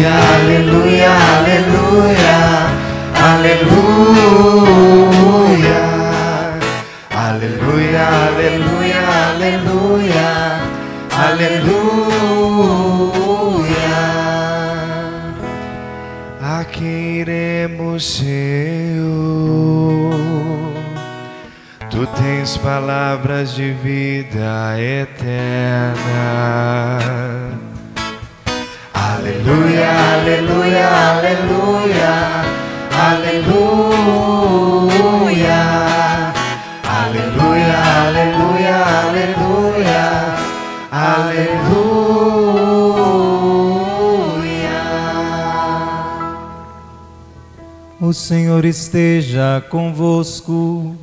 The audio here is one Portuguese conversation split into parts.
aleluia, aleluia, aleluia, aleluia, aleluia, aleluia. A quem iremos, Senhor? Tu tens palavras de vida eterna. Aleluia, aleluia, aleluia, aleluia, aleluia, aleluia, aleluia, aleluia. O Senhor esteja convosco.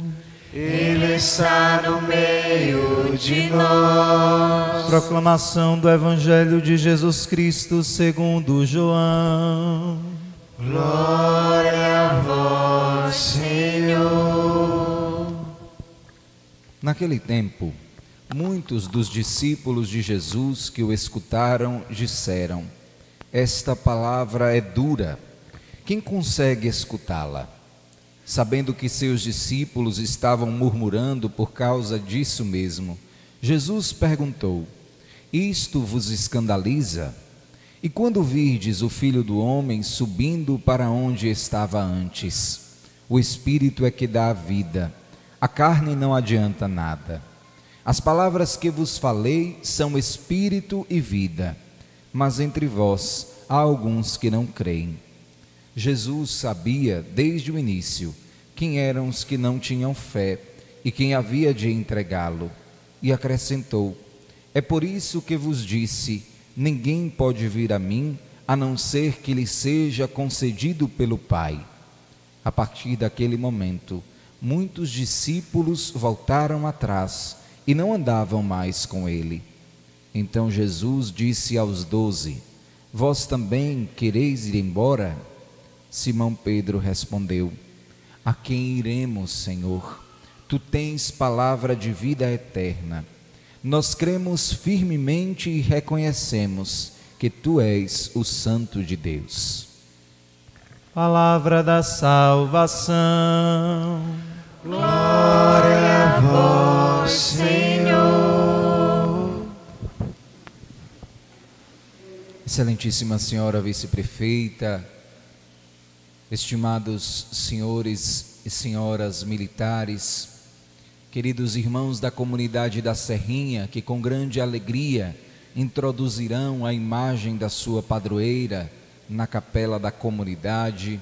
Ele está no meio de nós. Proclamação do Evangelho de Jesus Cristo segundo João. Glória a vós, Senhor. Naquele tempo, muitos dos discípulos de Jesus que o escutaram disseram: esta palavra é dura, quem consegue escutá-la? Sabendo que seus discípulos estavam murmurando por causa disso mesmo, Jesus perguntou: isto vos escandaliza? E quando virdes o Filho do Homem subindo para onde estava antes? O Espírito é que dá a vida, a carne não adianta nada. As palavras que vos falei são Espírito e vida, mas entre vós há alguns que não creem. Jesus sabia desde o início quem eram os que não tinham fé e quem havia de entregá-lo, e acrescentou: é por isso que vos disse, ninguém pode vir a mim, a não ser que lhe seja concedido pelo Pai. A partir daquele momento, muitos discípulos voltaram atrás e não andavam mais com ele. Então Jesus disse aos 12: vós também quereis ir embora? Simão Pedro respondeu: a quem iremos, Senhor? Tu tens palavra de vida eterna. Nós cremos firmemente e reconhecemos que Tu és o Santo de Deus. Palavra da salvação. Glória a vós, Senhor. Excelentíssima Senhora Vice-Prefeita, estimados senhores e senhoras militares, queridos irmãos da comunidade da Serrinha, que com grande alegria introduzirão a imagem da sua padroeira na capela da comunidade,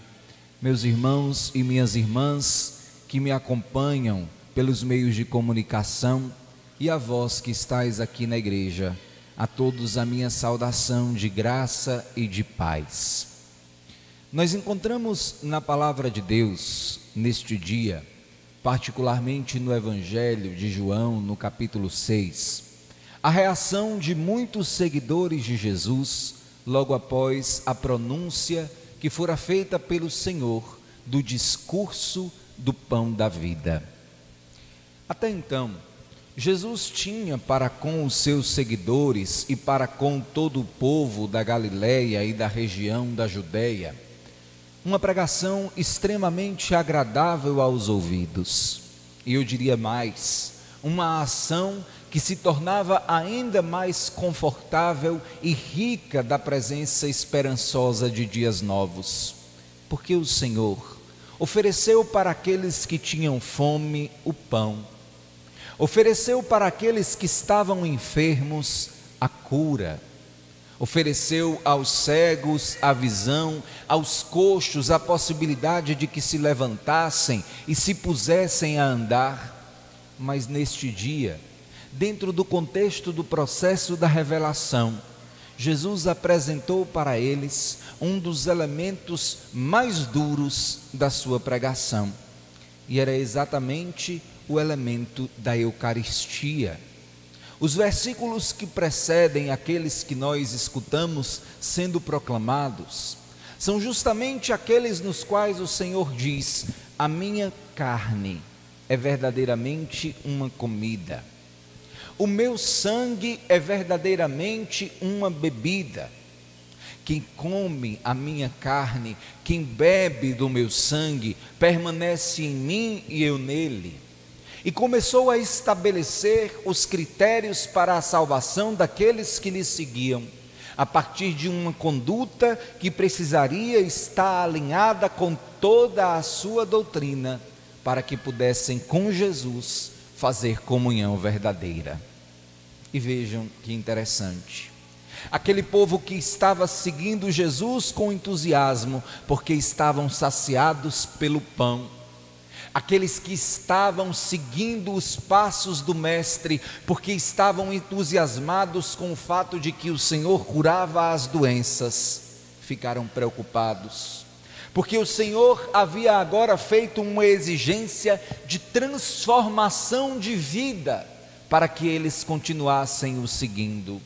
meus irmãos e minhas irmãs que me acompanham pelos meios de comunicação e a vós que estáis aqui na igreja, a todos a minha saudação de graça e de paz. Nós encontramos na palavra de Deus, neste dia, particularmente no Evangelho de João, no capítulo 6, a reação de muitos seguidores de Jesus, logo após a pronúncia que fora feita pelo Senhor do discurso do pão da vida. Até então, Jesus tinha para com os seus seguidores e para com todo o povo da Galileia e da região da Judeia, uma pregação extremamente agradável aos ouvidos, e eu diria mais, uma ação que se tornava ainda mais confortável e rica da presença esperançosa de dias novos, porque o Senhor ofereceu para aqueles que tinham fome o pão, ofereceu para aqueles que estavam enfermos a cura, ofereceu aos cegos a visão, aos coxos a possibilidade de que se levantassem e se pusessem a andar. Mas neste dia, dentro do contexto do processo da revelação, Jesus apresentou para eles um dos elementos mais duros da sua pregação, e era exatamente o elemento da Eucaristia. Os versículos que precedem aqueles que nós escutamos sendo proclamados, são justamente aqueles nos quais o Senhor diz: a minha carne é verdadeiramente uma comida, o meu sangue é verdadeiramente uma bebida. Quem come a minha carne, quem bebe do meu sangue, permanece em mim e eu nele. E começou a estabelecer os critérios para a salvação daqueles que lhe seguiam, a partir de uma conduta que precisaria estar alinhada com toda a sua doutrina, para que pudessem com Jesus fazer comunhão verdadeira. E vejam que interessante. Aquele povo que estava seguindo Jesus com entusiasmo, porque estavam saciados pelo pão. Aqueles que estavam seguindo os passos do Mestre, porque estavam entusiasmados com o fato de que o Senhor curava as doenças, ficaram preocupados. Porque o Senhor havia agora feito uma exigência de transformação de vida, para que eles continuassem o seguindo.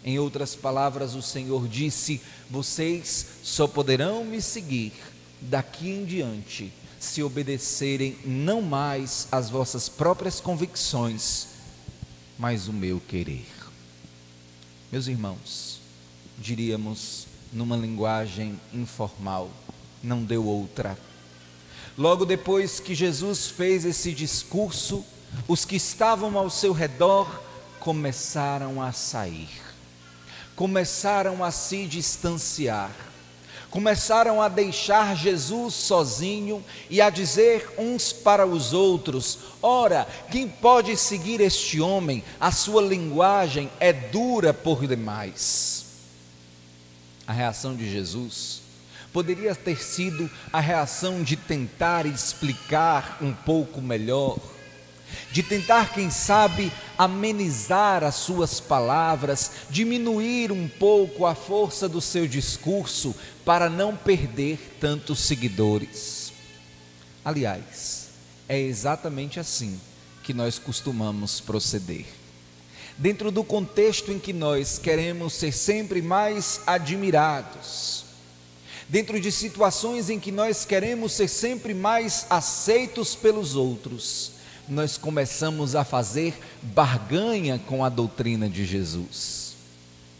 Em outras palavras, o Senhor disse: vocês só poderão me seguir daqui em diante, se obedecerem não mais às vossas próprias convicções, mas o meu querer. Meus irmãos, diríamos numa linguagem informal, não deu outra. Logo depois que Jesus fez esse discurso, os que estavam ao seu redor começaram a sair, começaram a se distanciar, começaram a deixar Jesus sozinho e a dizer uns para os outros: ora, quem pode seguir este homem? A sua linguagem é dura por demais. A reação de Jesus poderia ter sido a reação de tentar explicar um pouco melhor, de tentar, quem sabe, amenizar as suas palavras, diminuir um pouco a força do seu discurso, para não perder tantos seguidores. Aliás, é exatamente assim que nós costumamos proceder. Dentro do contexto em que nós queremos ser sempre mais admirados, dentro de situações em que nós queremos ser sempre mais aceitos pelos outros, nós começamos a fazer barganha com a doutrina de Jesus.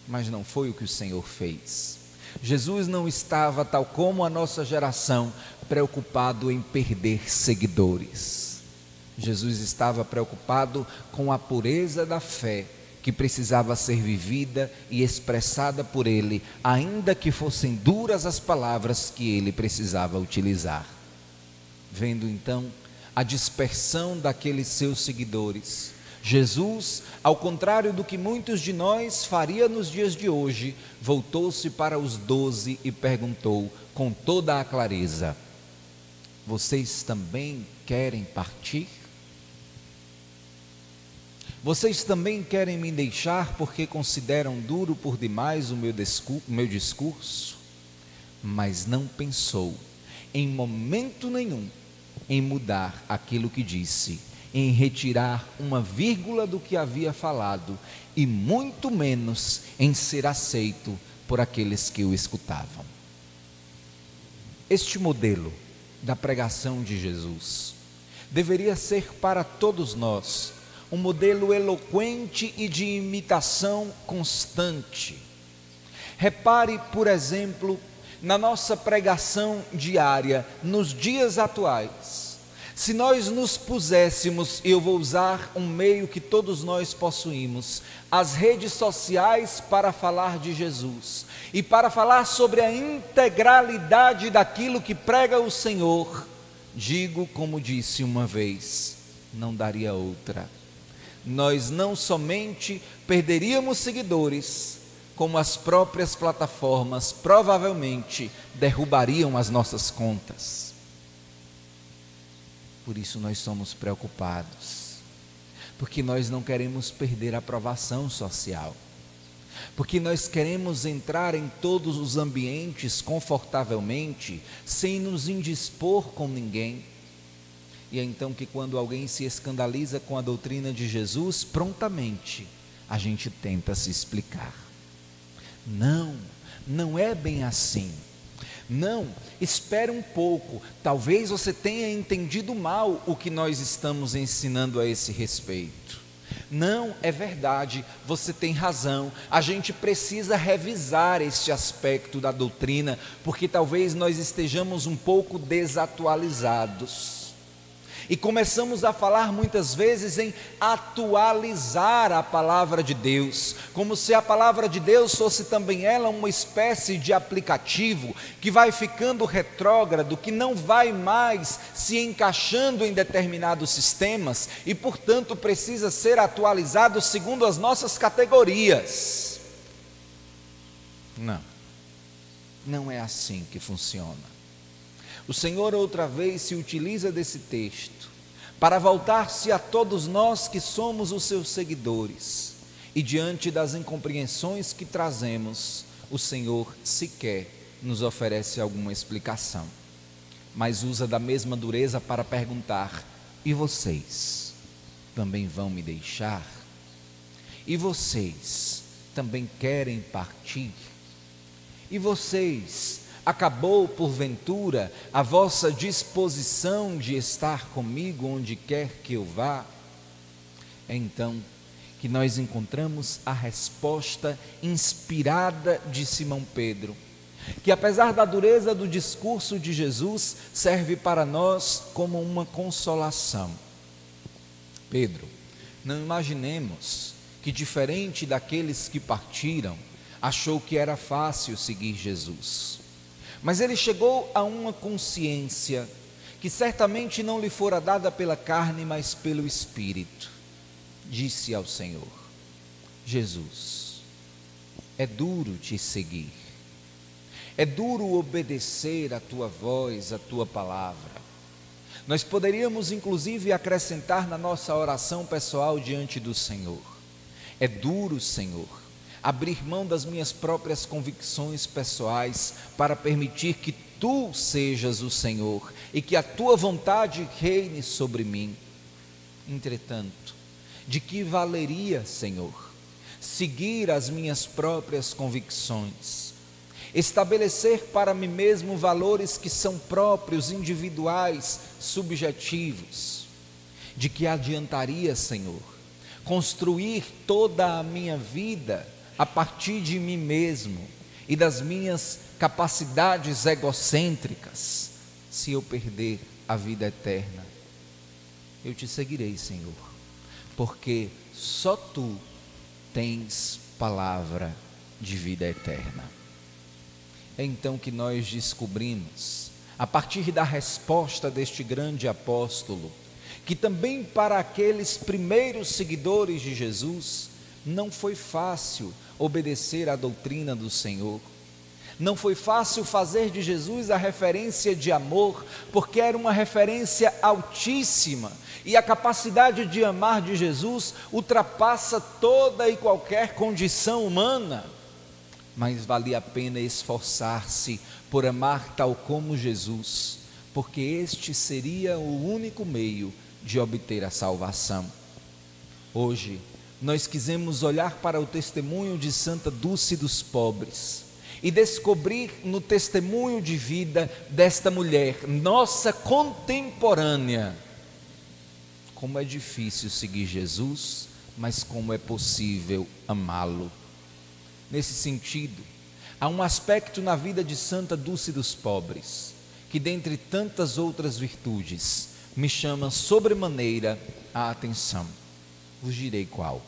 Mas não foi o que o Senhor fez. Jesus não estava, tal como a nossa geração, preocupado em perder seguidores. Jesus estava preocupado com a pureza da fé, que precisava ser vivida e expressada por ele, ainda que fossem duras as palavras que ele precisava utilizar. Vendo então a dispersão daqueles seus seguidores, Jesus, ao contrário do que muitos de nós faria nos dias de hoje, voltou-se para os 12 e perguntou com toda a clareza: vocês também querem partir? Vocês também querem me deixar porque consideram duro por demais o meu discurso? Mas não pensou em momento nenhum em mudar aquilo que disse, em retirar uma vírgula do que havia falado, e muito menos em ser aceito por aqueles que o escutavam. Este modelo da pregação de Jesus deveria ser para todos nós um modelo eloquente e de imitação constante. Repare, por exemplo, na nossa pregação diária, nos dias atuais. Se nós nos puséssemos, eu vou usar um meio que todos nós possuímos, as redes sociais, para falar de Jesus e para falar sobre a integralidade daquilo que prega o Senhor, digo como disse uma vez, não daria outra. Nós não somente perderíamos seguidores, como as próprias plataformas provavelmente derrubariam as nossas contas. Por isso nós somos preocupados, porque nós não queremos perder a aprovação social, porque nós queremos entrar em todos os ambientes confortavelmente, sem nos indispor com ninguém. E é então que, quando alguém se escandaliza com a doutrina de Jesus, prontamente a gente tenta se explicar. Não, não é bem assim. Não, espere um pouco, talvez você tenha entendido mal o que nós estamos ensinando a esse respeito. Não, é verdade, você tem razão, a gente precisa revisar este aspecto da doutrina, porque talvez nós estejamos um pouco desatualizados. E começamos a falar muitas vezes em atualizar a palavra de Deus, como se a palavra de Deus fosse também ela uma espécie de aplicativo que vai ficando retrógrado, que não vai mais se encaixando em determinados sistemas e, portanto, precisa ser atualizado segundo as nossas categorias. Não é assim que funciona. O Senhor outra vez se utiliza desse texto para voltar-se a todos nós que somos os seus seguidores, e diante das incompreensões que trazemos, o Senhor sequer nos oferece alguma explicação, mas usa da mesma dureza para perguntar: e vocês também vão me deixar? E vocês também querem partir? E vocês, acabou porventura a vossa disposição de estar comigo onde quer que eu vá? É então que nós encontramos a resposta inspirada de Simão Pedro, que apesar da dureza do discurso de Jesus, serve para nós como uma consolação. Pedro, não imaginemos que, diferente daqueles que partiram, achou que era fácil seguir Jesus. Mas ele chegou a uma consciência que certamente não lhe fora dada pela carne, mas pelo Espírito. Disse ao Senhor: Jesus, é duro te seguir, é duro obedecer a tua voz, a tua palavra. Nós poderíamos inclusive acrescentar na nossa oração pessoal diante do Senhor: é duro, Senhor, abrir mão das minhas próprias convicções pessoais para permitir que Tu sejas o Senhor e que a Tua vontade reine sobre mim. Entretanto, de que valeria, Senhor, seguir as minhas próprias convicções, estabelecer para mim mesmo valores que são próprios, individuais, subjetivos? De que adiantaria, Senhor, construir toda a minha vida a partir de mim mesmo e das minhas capacidades egocêntricas, se eu perder a vida eterna? Eu te seguirei, Senhor, porque só Tu tens palavra de vida eterna. É então que nós descobrimos, a partir da resposta deste grande apóstolo, que também para aqueles primeiros seguidores de Jesus, não foi fácil obedecer à doutrina do Senhor. Não foi fácil fazer de Jesus a referência de amor, porque era uma referência altíssima, e a capacidade de amar de Jesus ultrapassa toda e qualquer condição humana. Mas valia a pena esforçar-se por amar tal como Jesus, porque este seria o único meio de obter a salvação. Hoje, nós quisemos olhar para o testemunho de Santa Dulce dos Pobres e descobrir no testemunho de vida desta mulher, nossa contemporânea, como é difícil seguir Jesus, mas como é possível amá-lo. Nesse sentido, há um aspecto na vida de Santa Dulce dos Pobres, que dentre tantas outras virtudes, me chama sobremaneira a atenção. Vos direi qual.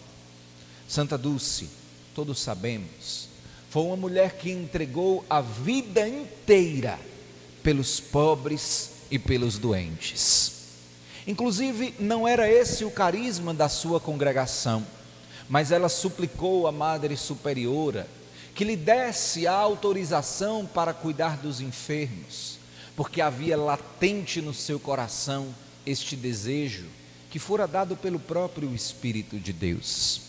Santa Dulce, todos sabemos, foi uma mulher que entregou a vida inteira pelos pobres e pelos doentes. Inclusive, não era esse o carisma da sua congregação, mas ela suplicou à Madre Superiora que lhe desse a autorização para cuidar dos enfermos, porque havia latente no seu coração este desejo que fora dado pelo próprio Espírito de Deus.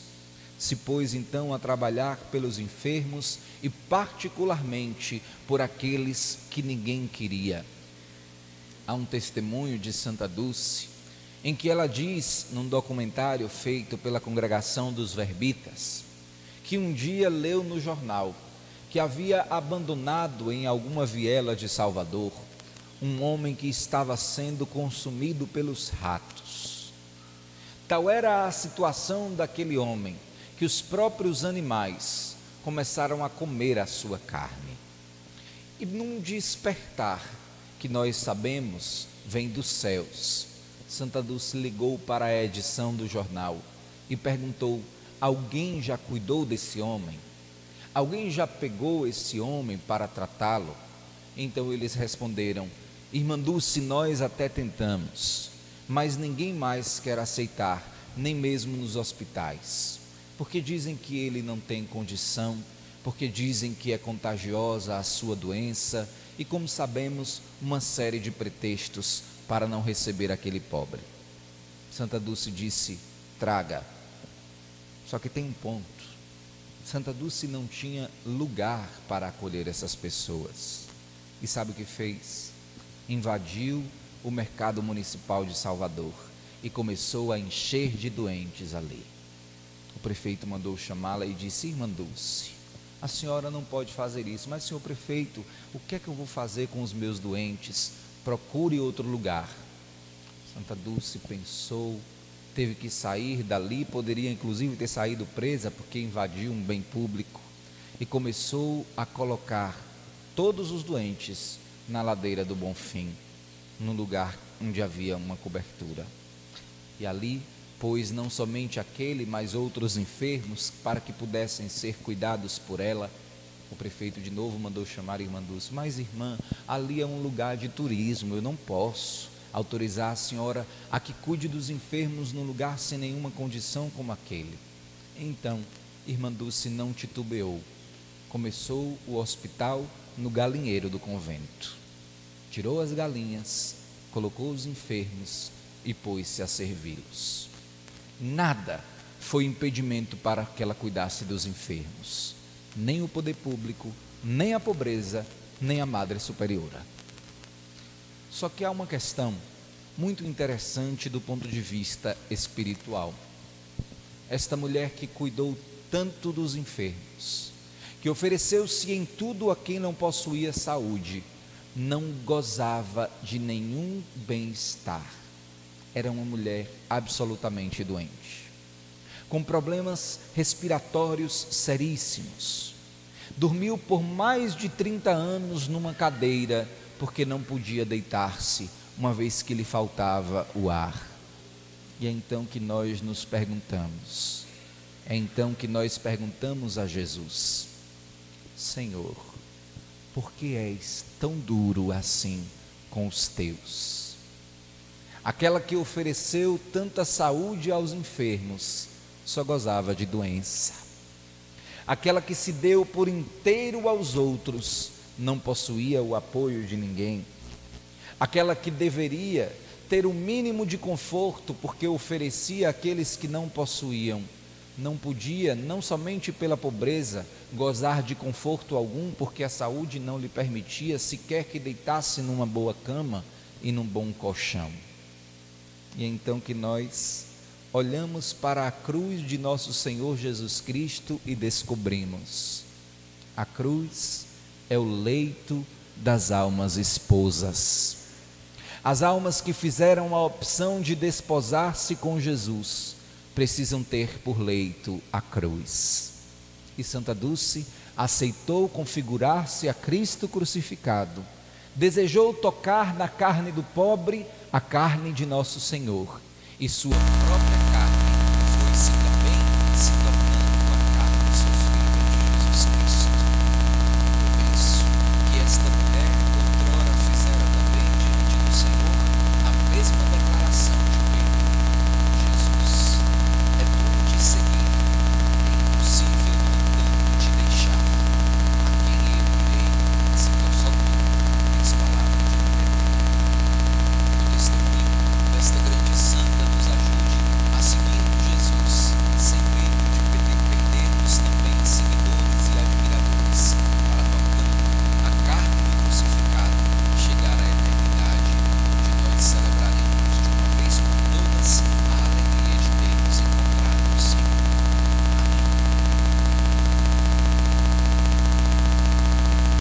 Se pôs então a trabalhar pelos enfermos e particularmente por aqueles que ninguém queria. Há um testemunho de Santa Dulce em que ela diz, num documentário feito pela Congregação dos Verbitas, que um dia leu no jornal que havia abandonado em alguma viela de Salvador um homem que estava sendo consumido pelos ratos. tal era a situação daquele homem, que os próprios animais começaram a comer a sua carne. E num despertar, que nós sabemos, vem dos céus, Santa Dulce ligou para a edição do jornal e perguntou: alguém já cuidou desse homem? Alguém já pegou esse homem para tratá-lo? Então eles responderam: irmã Dulce, nós até tentamos, mas ninguém mais quer aceitar, nem mesmo nos hospitais, porque dizem que ele não tem condição, porque dizem que é contagiosa a sua doença, e como sabemos, uma série de pretextos para não receber aquele pobre. Santa Dulce disse: traga. Só que tem um ponto: Santa Dulce não tinha lugar para acolher essas pessoas. E sabe o que fez? Invadiu o mercado municipal de Salvador e começou a encher de doentes ali. O prefeito mandou chamá-la e disse: irmã Dulce, a senhora não pode fazer isso. Mas, senhor prefeito, o que é que eu vou fazer com os meus doentes? Procure outro lugar. Santa Dulce pensou, teve que sair dali, poderia inclusive ter saído presa porque invadiu um bem público, e começou a colocar todos os doentes na ladeira do Bonfim, num lugar onde havia uma cobertura. E ali pôs não somente aquele, mas outros enfermos para que pudessem ser cuidados por ela. O prefeito de novo mandou chamar a irmã Dulce: mas irmã, ali é um lugar de turismo, eu não posso autorizar a senhora a que cuide dos enfermos num lugar sem nenhuma condição como aquele. Então, irmã Dulce não titubeou, começou o hospital no galinheiro do convento, tirou as galinhas, colocou os enfermos e pôs-se a servi-los. Nada foi impedimento para que ela cuidasse dos enfermos, nem o poder público, nem a pobreza, nem a Madre Superiora. Só que há uma questão muito interessante do ponto de vista espiritual. Esta mulher que cuidou tanto dos enfermos, que ofereceu-se em tudo a quem não possuía saúde, não gozava de nenhum bem-estar. Era uma mulher absolutamente doente, com problemas respiratórios seríssimos. Dormiu por mais de 30 anos numa cadeira, porque não podia deitar-se, uma vez que lhe faltava o ar. E é então que nós nos perguntamos, a Jesus: Senhor, por que és tão duro assim com os teus? Aquela que ofereceu tanta saúde aos enfermos, só gozava de doença. Aquela que se deu por inteiro aos outros, não possuía o apoio de ninguém. Aquela que deveria ter o mínimo de conforto, porque oferecia àqueles que não possuíam, não podia, não somente pela pobreza, gozar de conforto algum, porque a saúde não lhe permitia sequer que deitasse numa boa cama e num bom colchão. E então que nós olhamos para a cruz de nosso Senhor Jesus Cristo e descobrimos: a cruz é o leito das almas esposas. As almas que fizeram a opção de desposar-se com Jesus precisam ter por leito a cruz. E Santa Dulce aceitou configurar-se a Cristo crucificado, desejou tocar na carne do pobre a carne de nosso Senhor, e sua própria carne foi-se